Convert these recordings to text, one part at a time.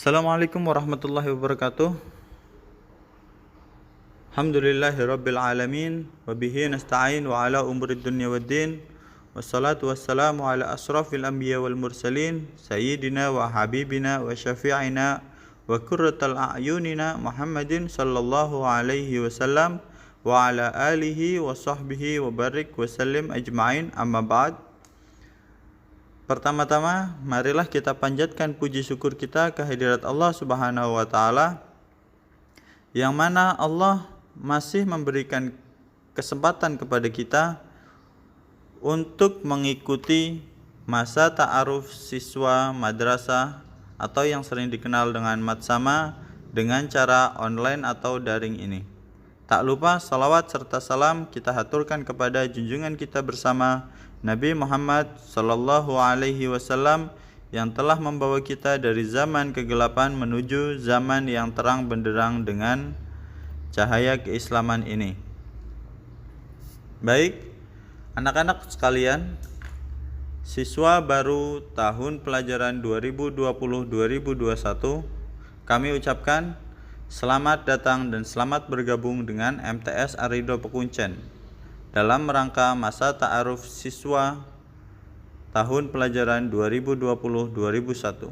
Assalamualaikum warahmatullahi wabarakatuh. Alhamdulillahirabbil alamin wa bihi nasta'in wa ala umurid dunya waddin. Wassalatu wassalamu ala asrafil anbiya wal mursalin sayyidina wa habibina wa syafi'ina wa qurratal a'yunina Muhammadin sallallahu alaihi wasallam wa ala alihi wa sahbihi wa barik wa sallim ajma'in, amma ba'd. Pertama-tama, marilah kita panjatkan puji syukur kita kehadirat Allah Subhanahu wa taala, yang mana Allah masih memberikan kesempatan kepada kita untuk mengikuti masa ta'aruf siswa madrasah atau yang sering dikenal dengan matsama dengan cara online atau daring ini. Tak lupa salawat serta salam kita haturkan kepada junjungan kita bersama Nabi Muhammad sallallahu alaihi wasallam yang telah membawa kita dari zaman kegelapan menuju zaman yang terang benderang dengan cahaya keislaman ini. Baik, anak-anak sekalian, siswa baru tahun pelajaran 2020-2021, kami ucapkan selamat datang dan selamat bergabung dengan MTS Arido Pekuncen dalam rangka masa ta'aruf siswa tahun pelajaran 2020-2021.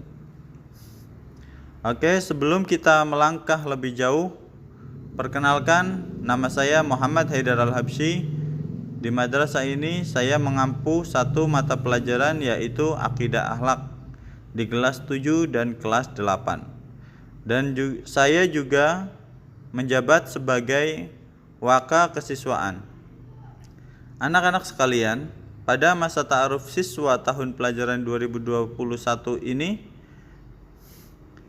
Oke, sebelum kita melangkah lebih jauh, perkenalkan, nama saya Muhammad Haidar Al-Habsyi. Di madrasah ini saya mengampu satu mata pelajaran, yaitu Akidah Akhlak di kelas 7 dan kelas 8. Dan saya juga menjabat sebagai waka kesiswaan. Anak-anak sekalian, pada masa ta'aruf siswa tahun pelajaran 2021 ini,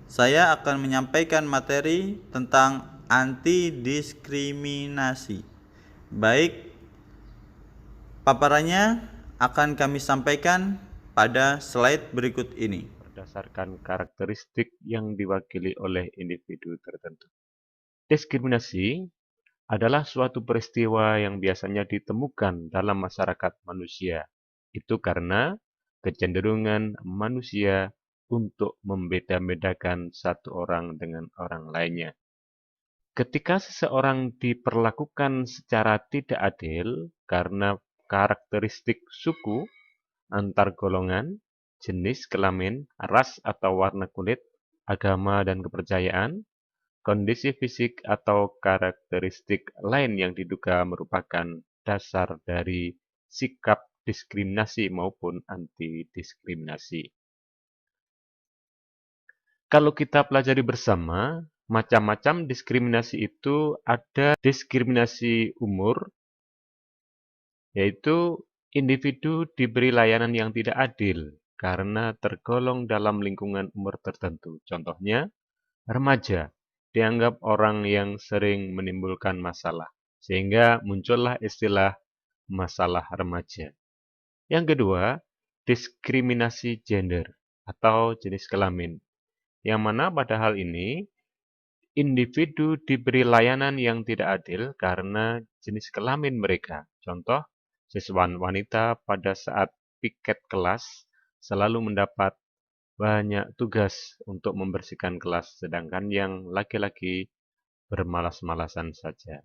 saya akan menyampaikan materi tentang anti diskriminasi. Baik, paparannya akan kami sampaikan pada slide berikut ini. Berdasarkan karakteristik yang diwakili oleh individu tertentu. Diskriminasi adalah suatu peristiwa yang biasanya ditemukan dalam masyarakat manusia. Itu karena kecenderungan manusia untuk membeda-bedakan satu orang dengan orang lainnya. Ketika seseorang diperlakukan secara tidak adil karena karakteristik suku, antar golongan, jenis kelamin, ras atau warna kulit, agama dan kepercayaan, kondisi fisik atau karakteristik lain yang diduga merupakan dasar dari sikap diskriminasi maupun anti-diskriminasi. Kalau kita pelajari bersama, macam-macam diskriminasi itu ada diskriminasi umur, yaitu individu diberi layanan yang tidak adil karena tergolong dalam lingkungan umur tertentu. Contohnya, remaja dianggap orang yang sering menimbulkan masalah, sehingga muncullah istilah masalah remaja. Yang kedua, diskriminasi gender atau jenis kelamin, yang mana pada hal ini individu diberi layanan yang tidak adil karena jenis kelamin mereka. Contoh, siswan wanita pada saat piket kelas selalu mendapat banyak tugas untuk membersihkan kelas, sedangkan yang laki-laki bermalas-malasan saja.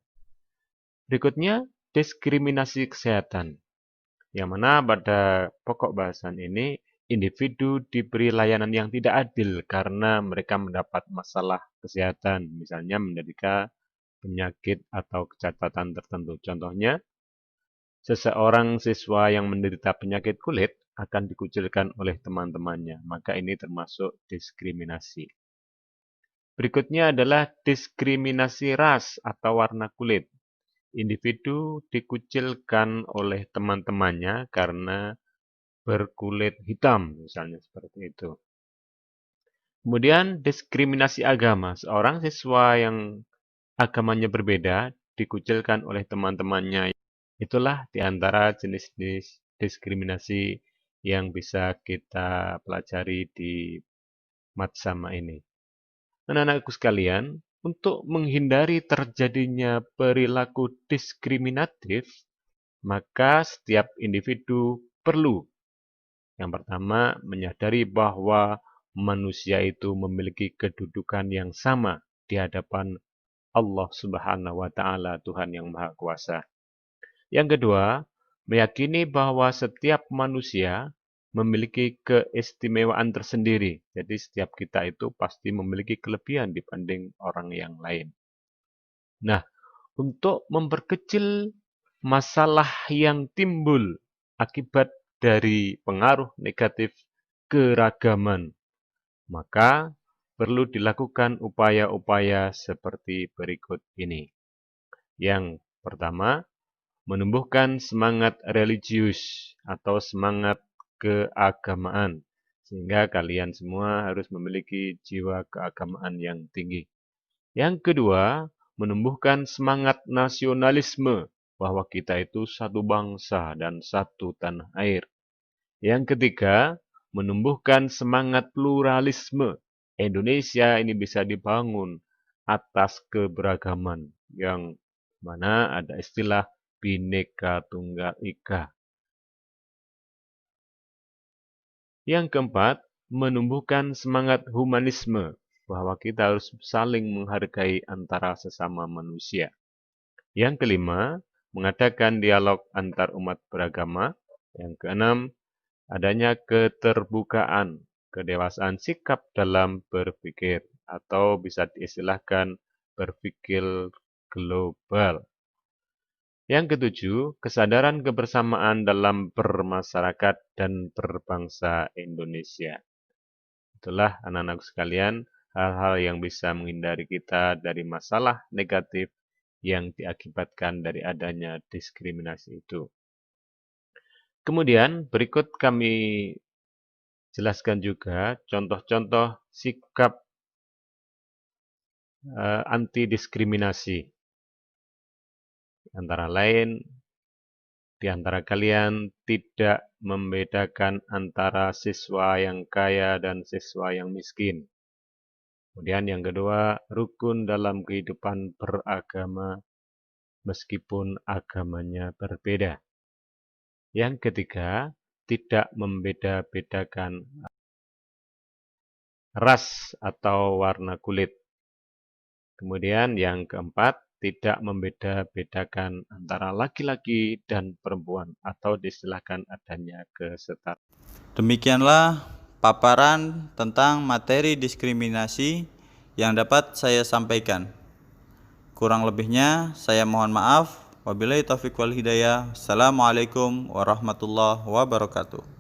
Berikutnya, diskriminasi kesehatan, yang mana pada pokok bahasan ini, individu diberi layanan yang tidak adil karena mereka mendapat masalah kesehatan, misalnya menderita penyakit atau kecacatan tertentu. Contohnya, seseorang siswa yang menderita penyakit kulit akan dikucilkan oleh teman-temannya, maka ini termasuk diskriminasi. Berikutnya adalah diskriminasi ras atau warna kulit. Individu dikucilkan oleh teman-temannya karena berkulit hitam, misalnya seperti itu. Kemudian diskriminasi agama. Seorang siswa yang agamanya berbeda dikucilkan oleh teman-temannya. Itulah di antara jenis-jenis diskriminasi yang bisa kita pelajari di matsama ini. Anak-anakku sekalian, untuk menghindari terjadinya perilaku diskriminatif, maka setiap individu perlu, yang pertama, menyadari bahwa manusia itu memiliki kedudukan yang sama di hadapan Allah Subhanahu wa taala, Tuhan yang Maha Kuasa. Yang kedua, meyakini bahwa setiap manusia memiliki keistimewaan tersendiri. Jadi setiap kita itu pasti memiliki kelebihan dibanding orang yang lain. Nah, untuk memperkecil masalah yang timbul akibat dari pengaruh negatif keragaman, maka perlu dilakukan upaya-upaya seperti berikut ini. Yang pertama, menumbuhkan semangat religius atau semangat keagamaan, sehingga kalian semua harus memiliki jiwa keagamaan yang tinggi. Yang kedua, menumbuhkan semangat nasionalisme, bahwa kita itu satu bangsa dan satu tanah air. Yang ketiga, menumbuhkan semangat pluralisme. Indonesia ini bisa dibangun atas keberagaman, yang mana ada istilah Bhinneka Tunggal Ika. Yang keempat, menumbuhkan semangat humanisme, bahwa kita harus saling menghargai antara sesama manusia. Yang kelima, mengadakan dialog antar umat beragama. Yang keenam, adanya keterbukaan, kedewasaan sikap dalam berpikir, atau bisa diistilahkan berpikir global. Yang ketujuh, kesadaran kebersamaan dalam bermasyarakat dan berbangsa Indonesia. Itulah anak-anak sekalian, hal-hal yang bisa menghindari kita dari masalah negatif yang diakibatkan dari adanya diskriminasi itu. Kemudian berikut kami jelaskan juga contoh-contoh sikap anti-diskriminasi. Antara lain, di antara kalian tidak membedakan antara siswa yang kaya dan siswa yang miskin. Kemudian yang kedua, rukun dalam kehidupan beragama meskipun agamanya berbeda. Yang ketiga, tidak membeda-bedakan ras atau warna kulit. Kemudian yang keempat, tidak membeda-bedakan antara laki-laki dan perempuan atau diistilahkan adanya kesetaraan. Demikianlah paparan tentang materi diskriminasi yang dapat saya sampaikan. Kurang lebihnya saya mohon maaf. Wabillahi taufiq wal hidayah. Assalamualaikum warahmatullahi wabarakatuh.